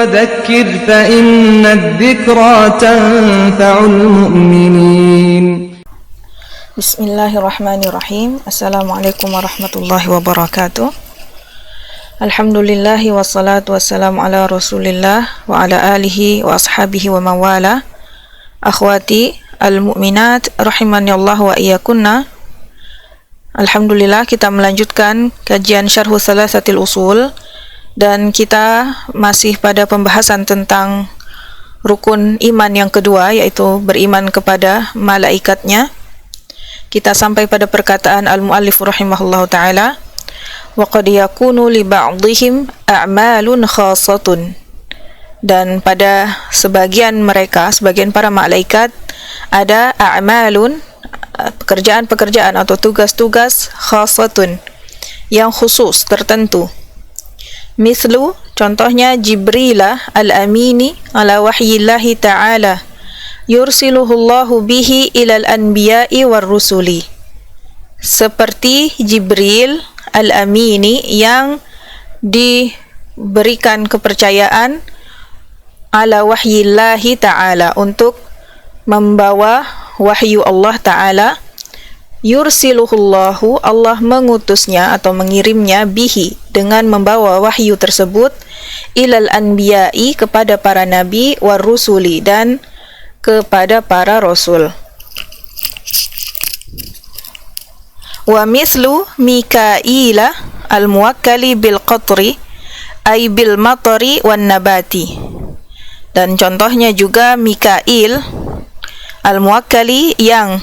وذكر فإن الذكرى تنفع المؤمنين. Bismillahirrahmanirrahim. Assalamualaikum warahmatullahi wabarakatuh. Alhamdulillahi wassalatu wassalamu ala rasulillah wa ala alihi wa ashabihi wa mawala. Akhwati al-mu'minat rahimani Allah wa iyyakunna. Alhamdulillah, kita melanjutkan kajian syarhu salasatil usul, dan kita masih pada pembahasan tentang rukun iman yang kedua, yaitu beriman kepada malaikatnya. Kita sampai pada perkataan al-muallif rahimahullahu ta'ala, wa qad yakunu li ba'dihim a'malun khassatun, dan pada sebagian mereka, sebagian para malaikat, ada a'malun, pekerjaan-pekerjaan atau tugas-tugas khassatun, yang khusus, tertentu. Mislu, contohnya Jibrilah al-amini ala wahyillahi ta'ala yursiluhullahu bihi ilal anbiya'i war rusuli. Seperti Jibril al-amini yang diberikan kepercayaan ala wahyillahi ta'ala, untuk membawa wahyu Allah ta'ala. Yursiluhullahu, Allah mengutusnya atau mengirimnya, bihi, dengan membawa wahyu tersebut, ilal anbiya'i, kepada para nabi, war rusuli, dan kepada para rasul. Wa mislu Mikaila al-muwakkali bil qatri ay bil matari wan nabati. Dan contohnya juga Mikail al-muwakkali yang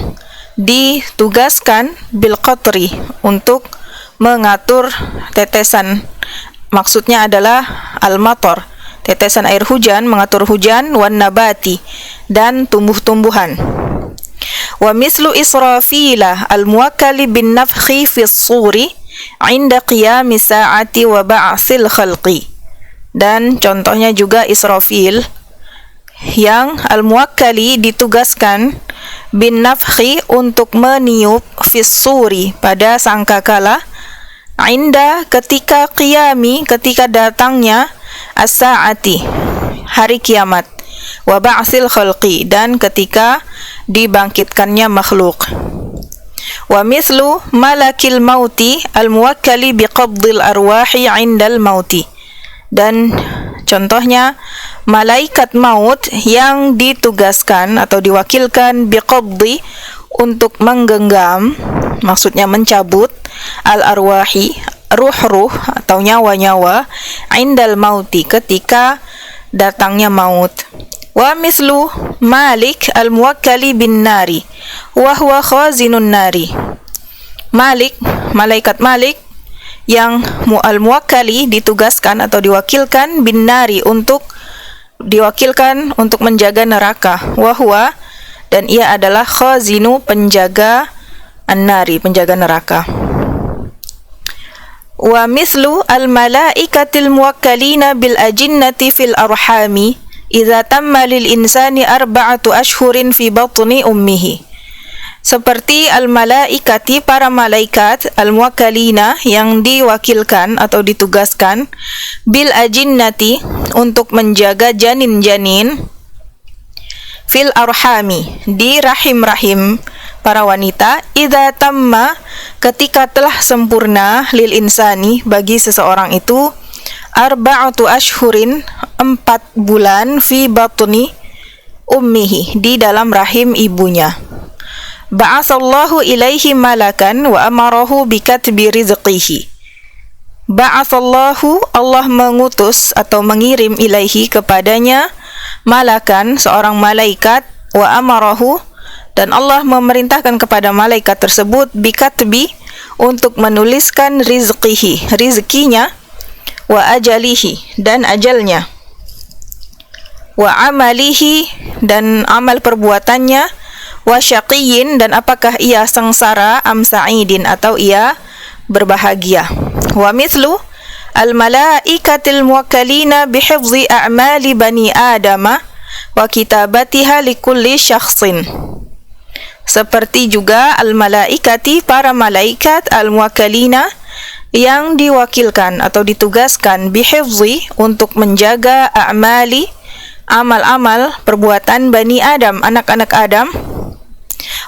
ditugaskan bil qatri, untuk mengatur tetesan, maksudnya adalah al-matar, tetesan air hujan, mengatur hujan, wan nabati, dan tumbuh-tumbuhan. Wa mislu Israfilah al-muwakkali bin nafkhi fis suri 'inda qiyami sa'ati wa ba'sil khalqi. Dan contohnya juga Israfil yang al-muwakkali ditugaskan bin nafkhi, untuk meniup, fis suri, pada sangkakala, 'inda, ketika, qiyami, ketika datangnya, as-sa'ati, hari kiamat, wa ba'sil khalqi, dan ketika dibangkitkannya makhluk. Wa mislu malakil mauti al-muwakkali biqabdil arwahi 'indal mauti. Dan contohnya malaikat maut yang ditugaskan atau diwakilkan biqabdi, untuk menggenggam, maksudnya mencabut, al-arwahi, ruh-ruh atau nyawa-nyawa, 'indal mauti, ketika datangnya maut. Wa mislu Malik al-muwakkali bin nari wa huwa khazinun nari. Malik, malaikat Malik yang al-muwakkali ditugaskan atau diwakilkan bin nari, untuk diwakilkan untuk menjaga neraka. Wa huwa, dan ia adalah khazinu, penjaga an-nari, penjaga neraka. Wa mislu al-malaikatil muwakkalina bil ajinnati fil arhami idza tamma lil insani 4 ashhurin fi batni ummihi. Seperti al-malaikati, para malaikat, al-muwakkalina yang diwakilkan atau ditugaskan, bil ajinnati, untuk menjaga janin-janin, fil arhami, di rahim-rahim para wanita, idza tamma, ketika telah sempurna, lil insani, bagi seseorang itu, 4 ashhurin, 4 bulan, fi batni ummihi, di dalam rahim ibunya. Ba'atsallahu ilaihi malakan wa amarahu bikatbi rizqihi. Ba'atsallahu, Allah mengutus atau mengirim, ilaihi, kepadanya, malakan, seorang malaikat, wa amarahu, dan Allah memerintahkan kepada malaikat tersebut, bikatbi, untuk menuliskan rizqihi, rizkinya, wa ajalihi, dan ajalnya, wa amalihi, dan amal perbuatannya, wa syaqiyyin, dan apakah ia sengsara, am sa'idin, atau ia berbahagia. Wa mithlu al-malaikatil muwakkalina bihifzi a'mali bani adama wa kitabatiha likulli syakhsin. Seperti juga al-malaikati, para malaikat, al-muwakkalina, yang diwakilkan atau ditugaskan bihifzi untuk menjaga a'mali, amal-amal perbuatan Bani Adam, anak-anak Adam,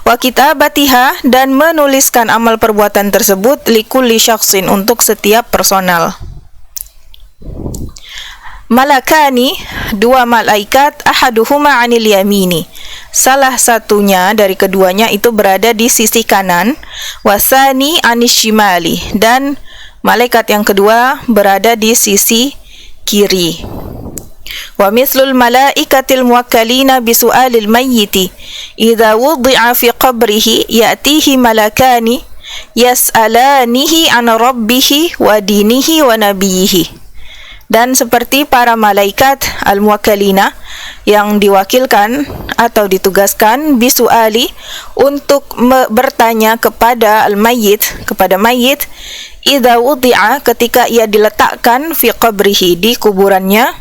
wa kitabatiha, dan menuliskan amal perbuatan tersebut likulli syakhsin, untuk setiap personal. Malakani, dua malaikat, ahaduhuma anil yamini, salah satunya dari keduanya itu berada di sisi kanan, wasani anis shimali, dan malaikat yang kedua berada di sisi kiri. Wa mithlul malaikatil muwakkalina bisu'alil mayyiti idza wudi'a fi qabrihi ya'tihi malakani yas'alanihi an rabbihi wa dinihi wa nabiyhi. Dan seperti para malaikat al-muwakkalina yang diwakilkan atau ditugaskan bisu'ali untuk bertanya kepada al-mayyit, kepada mayit, idza wudi'a, ketika ia diletakkan fi qabrihi, di kuburannya,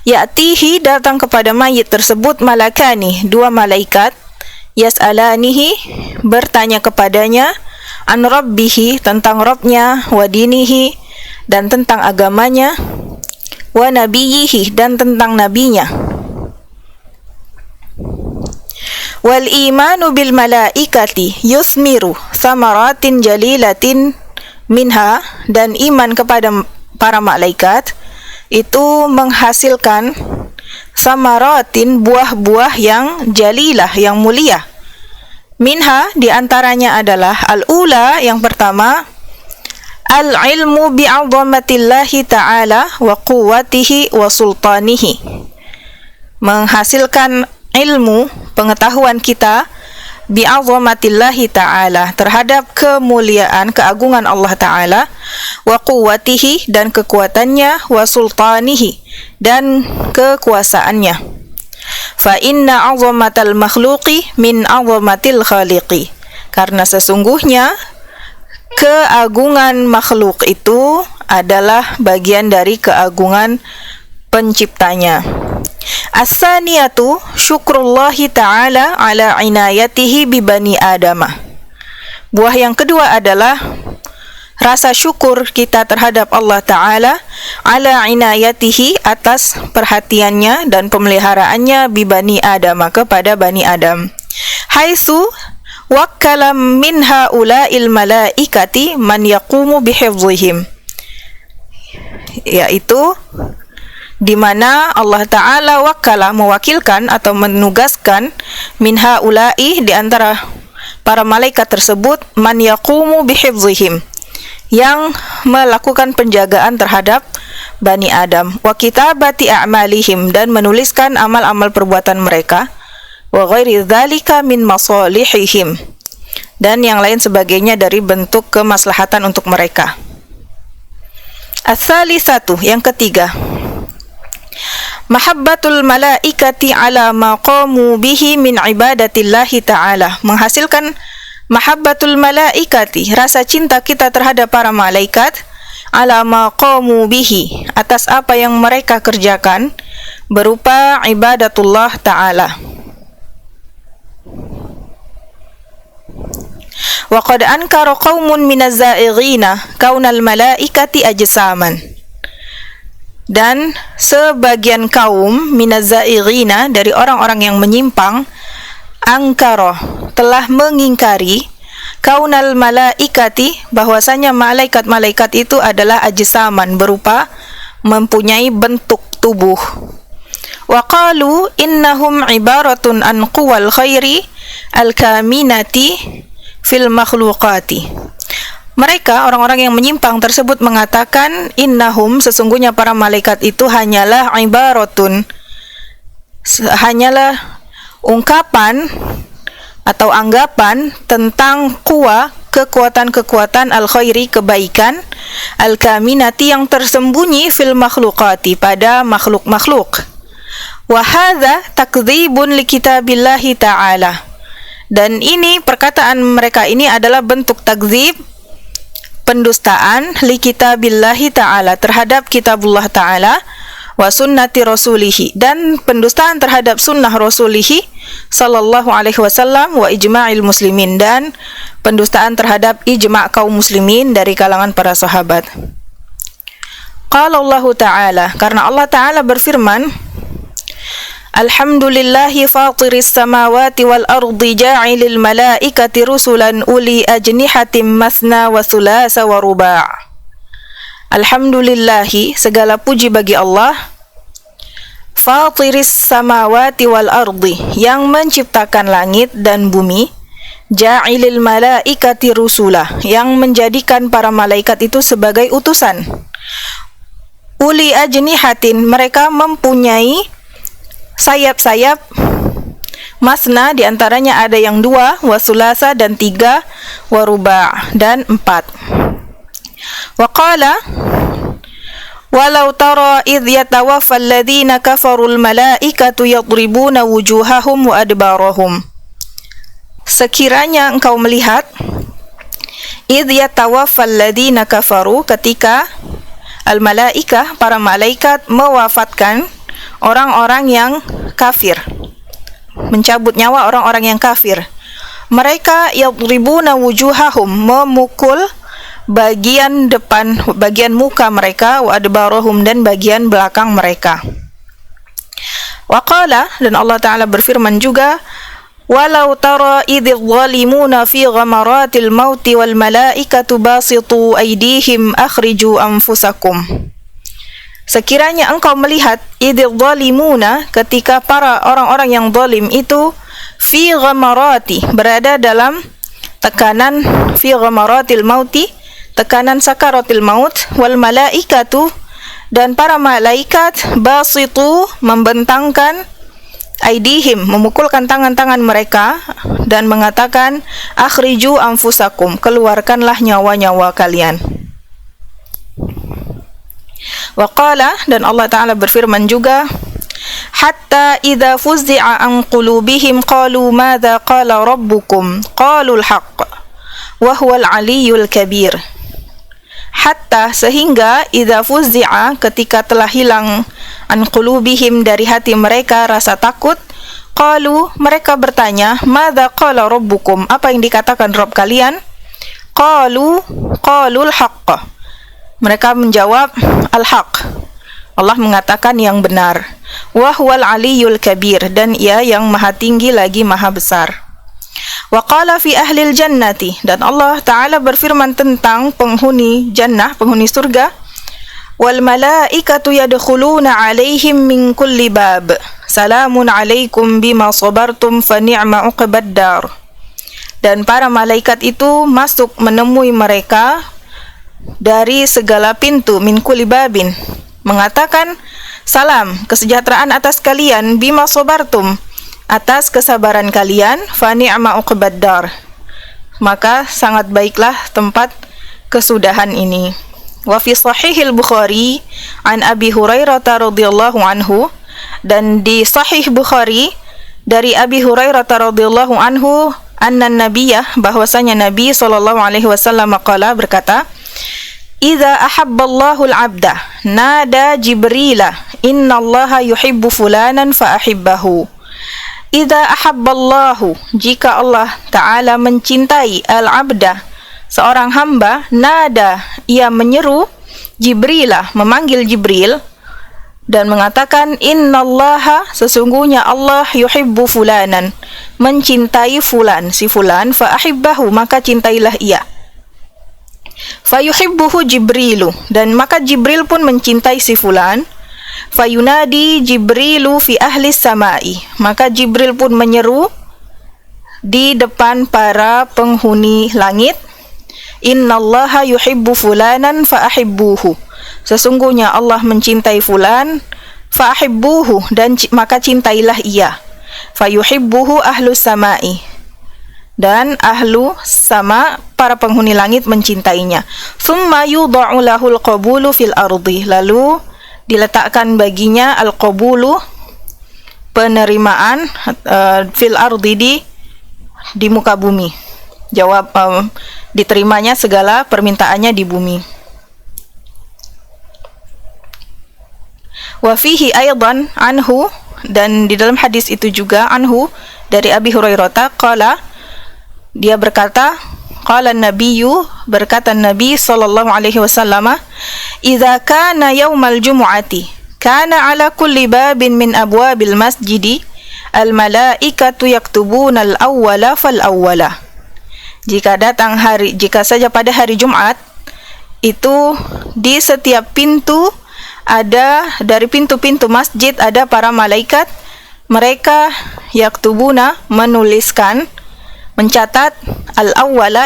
ya'tihi, datang kepada mayit tersebut malakani, dua malaikat, yas'alanihi, bertanya kepadanya, an rabbihi, tentang Rabbnya, wa dinihi, dan tentang agamanya, wa nabiyyihi, dan tentang nabinya. Wal imanu bil malaikati yusmiru samaratin jalilatin minha, dan iman kepada para malaikat itu menghasilkan samaratin, buah-buah yang jalilah, yang mulia. Minha, diantaranya adalah al-ula, yang pertama, al-ilmu bi'azamatillahi ta'ala wa quwwatihi wa sultanihi, menghasilkan ilmu, pengetahuan kita, bi'azamatillahi ta'ala, terhadap kemuliaan, keagungan Allah Ta'ala, wa quwwatihi, dan kekuatannya, wa sultanihi, dan kekuasaannya. Fa inna 'azamatal makhluqi min 'azamatil khaliqi, karena sesungguhnya keagungan makhluk itu adalah bagian dari keagungan penciptanya. As-saniyatu syukrullahi ta'ala ala inayatihi bi bani adamah. Buah yang kedua adalah rasa syukur kita terhadap Allah Ta'ala ala inayatihi, atas perhatiannya dan pemeliharaannya bi bani adamah, kepada Bani Adam. Haitsu wakkala min haula'il malaikati man yaqumu bihifzihim, yaitu di mana Allah Ta'ala wakala, mewakilkan atau menugaskan, min haula'i, di antara para malaikat tersebut, man yaqumu bihifzihim, yang melakukan penjagaan terhadap Bani Adam, wa kitabati a'malihim, dan menuliskan amal-amal perbuatan mereka, wa ghairi dzalika min masalihihim, dan yang lain sebagainya dari bentuk kemaslahatan untuk mereka. Ats-tsalisatu, yang ketiga, mahabbatul malaikati ala ma qamu bihi min ibadatillahi ta'ala, menghasilkan mahabbatul malaikati, rasa cinta kita terhadap para malaikat, ala ma qamu bihi, atas apa yang mereka kerjakan berupa ibadatullah ta'ala. Wa qad ankara qaumun minaz za'ighina kaunal malaikati ajsaman, dan sebagian kaum minaz za'ighina, dari orang-orang yang menyimpang, angkara, telah mengingkari, kaunal malaikati, bahwasanya malaikat-malaikat itu adalah ajsaman, berupa mempunyai bentuk tubuh. Wa qalu innahum ibaratun an quwal khairi al-kaminati fil makhluqati. Mereka, orang-orang yang menyimpang tersebut, mengatakan innahum, sesungguhnya para malaikat itu hanyalah ibaratun, hanyalah ungkapan atau anggapan tentang kuwa, kekuatan-kekuatan al-khairi, kebaikan, al-kaminati, yang tersembunyi fil makhluqati, pada makhluk-makhluk. Wa hadza takdzibun li kitabillahi ta'ala, dan ini, perkataan mereka ini adalah bentuk takdzib, pendustaan, li kitabillahi ta'ala, terhadap kitabullah ta'ala, wa sunnati rasulihi, dan pendustaan terhadap sunnah rasulihi sallallahu alaihi wasallam, wa ijma'il muslimin, dan pendustaan terhadap ijma' kaum muslimin dari kalangan para sahabat. Qala Allah Ta'ala, karena Allah Ta'ala berfirman, Alhamdulillahi fatiris samawati wal ardi ja'ilil malaikati rusulan uli ajnihatim masna wa thulasa wa ruba'. Alhamdulillahi, segala puji bagi Allah, fatiris samawati wal ardi, yang menciptakan langit dan bumi, ja'ilil malaikati rusula, yang menjadikan para malaikat itu sebagai utusan, uli ajnihatin, mereka mempunyai sayap-sayap, masna, diantaranya ada yang 2, wa sulasa, dan 3, wa ruba', dan 4. Wa qala, walau tara idh yatawaffa alladhina kafarul malaikatu yadribuna wujuhahum wa adbarahum. Sekiranya engkau melihat, idh yatawaffa alladhina kafaru, ketika al-malaikah, para malaikat, mewafatkan orang-orang yang kafir, mencabut nyawa orang-orang yang kafir. Mereka yadribuna wujuhahum, memukul bagian depan, bagian muka mereka, wa adbarahum, dan bagian belakang mereka. Wa qala, dan Allah Ta'ala berfirman juga, walau tara idh zalimuna fi ghamaratil mauti wal malaikatu basitu aydihim akhriju anfusakum. Sekiranya engkau melihat idh zalimuna, ketika para orang-orang yang zalim itu, fi ghamarati, berada dalam tekanan, fi ghamaratil mauti, tekanan sakaratil maut, wal malaikatu, dan para malaikat, basitu, membentangkan, aidihim, memukulkan tangan-tangan mereka, dan mengatakan, akhriju anfusakum, keluarkanlah nyawa-nyawa kalian. Wa qala, dan Allah Ta'ala berfirman juga, hatta idza fuzzi'a an qulubihim qalu madza qala rabbukum qalul haqq wa huwal aliyyul kabir. Hatta, sehingga, idza fuzzi'a, ketika telah hilang, an qulubihim, dari hati mereka rasa takut, qalu, mereka bertanya, madza qala rabbukum, apa yang dikatakan Rabb kalian? Qalul haqq, mereka menjawab al-haq, Allah mengatakan yang benar, wa huwal aliyyul kabir, dan ia yang maha tinggi lagi maha besar. Wa qala fi ahlil jannati, dan Allah Ta'ala berfirman tentang penghuni jannah, penghuni surga, wal malaikatu yadkhuluna alaihim min kulli bab salamun alaikum bima sabartum fa ni'ma uqbad dar. Dan para malaikat itu masuk menemui mereka dari segala pintu, min kulli babin, mengatakan salam, kesejahteraan atas kalian, bima sabartum, atas kesabaran kalian, fa ni'ma uqbad dar, maka sangat baiklah tempat kesudahan ini. Wa fi sahihil Bukhari an Abi Hurairah radhiyallahu anhu, dan di Sahih Bukhari dari Abi Hurairah radhiyallahu anhu, anna nabiyah, bahwasanya Nabi sallallahu alaihi wasallam qala, berkata, idza ahabballahu al-'abda nada Jibrila innallaha yuhibbu fulanan fa ahibbahu. Idza ahabballahu, jika Allah Ta'ala mencintai, al-'abda, seorang hamba, nada, ia menyeru, Jibrilah, memanggil Jibril, dan mengatakan, innallaha, sesungguhnya Allah, yuhibbu fulanan, mencintai fulan, si fulan, fa ahibbahu, maka cintailah ia. Fayuhibbuhu Jibrilu, dan maka Jibril pun mencintai si fulan. Fayunadi Jibrilu fi ahli samai, maka Jibril pun menyeru di depan para penghuni langit, innallaha yuhibbu fulanan fa ahibbuhu, sesungguhnya Allah mencintai fulan, fa ahibbuhu, dan maka cintailah ia. Fayuhibbuhu ahlu samai, dan ahlu sama, para penghuni langit mencintainya. Thumma yudha'u lahul qabulu fil ardi, lalu diletakkan baginya al-qabulu, penerimaan, fil ardi, di muka bumi. Jawab, diterimanya segala permintaannya di bumi. Wa fihi aidan anhu, dan di dalam hadis itu juga anhu dari Abi Hurairah qala, dia berkata, qala nabiyyu, berkata Nabi sallallahu alaihi wasallam, idza kana yaumal jumu'ati kana ala kulli babin min abwabil masjidi al malaikatu yaktubuna al awwala fal awwala. Jika saja pada hari Jumat, itu di setiap pintu ada, dari pintu-pintu masjid ada para malaikat, mereka yaktubuna, menuliskan, mencatat al-awwala,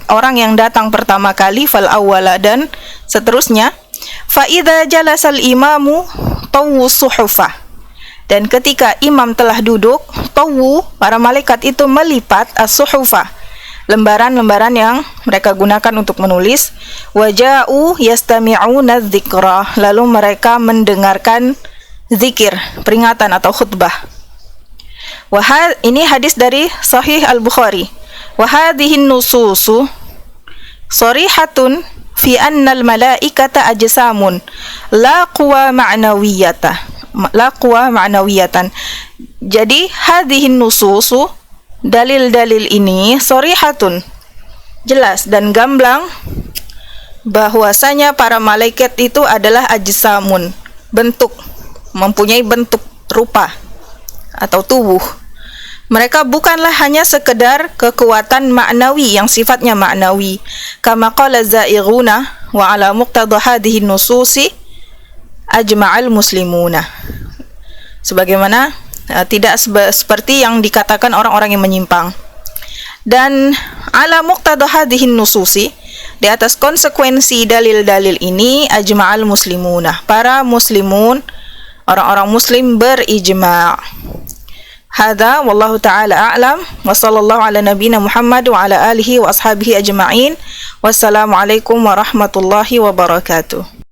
orang yang datang pertama kali, fal awwala, dan seterusnya. Fa idza jalasal imamu tawwu suhufah, dan ketika imam telah duduk, tawwu, para malaikat itu melipat as-suhufah, lembaran-lembaran yang mereka gunakan untuk menulis. Waja'u yastami'una dzikra, lalu mereka mendengarkan zikir, peringatan atau khutbah. Ini hadis dari Sahih Al-Bukhari. Wa hadhihi nususu sharihatun fi anna al-malaikata ajsamun la quwa ma'nawiyatan. Jadi hadhihi nususu, dalil-dalil ini, sharihatun, jelas dan gamblang, bahwasanya para malaikat itu adalah ajsamun, bentuk, mempunyai bentuk rupa atau tubuh. Mereka bukanlah hanya sekedar kekuatan maknawi yang sifatnya maknawi. Kama qala za'ighuna wa ala muqtada hadhihi nususi ajma'al muslimuna. Sebagaimana tidak seperti yang dikatakan orang-orang yang menyimpang. Dan ala muqtada hadhihi nususi, di atas konsekuensi dalil-dalil ini, ajma'al muslimuna, para muslimun, orang-orang muslim berijma'. Hadza wallahu ta'ala a'lam, wa sallallahu ala nabiyyina Muhammad wa ala alihi wa ashabihi ajma'in. Wassalamualaikum warahmatullahi wabarakatuh.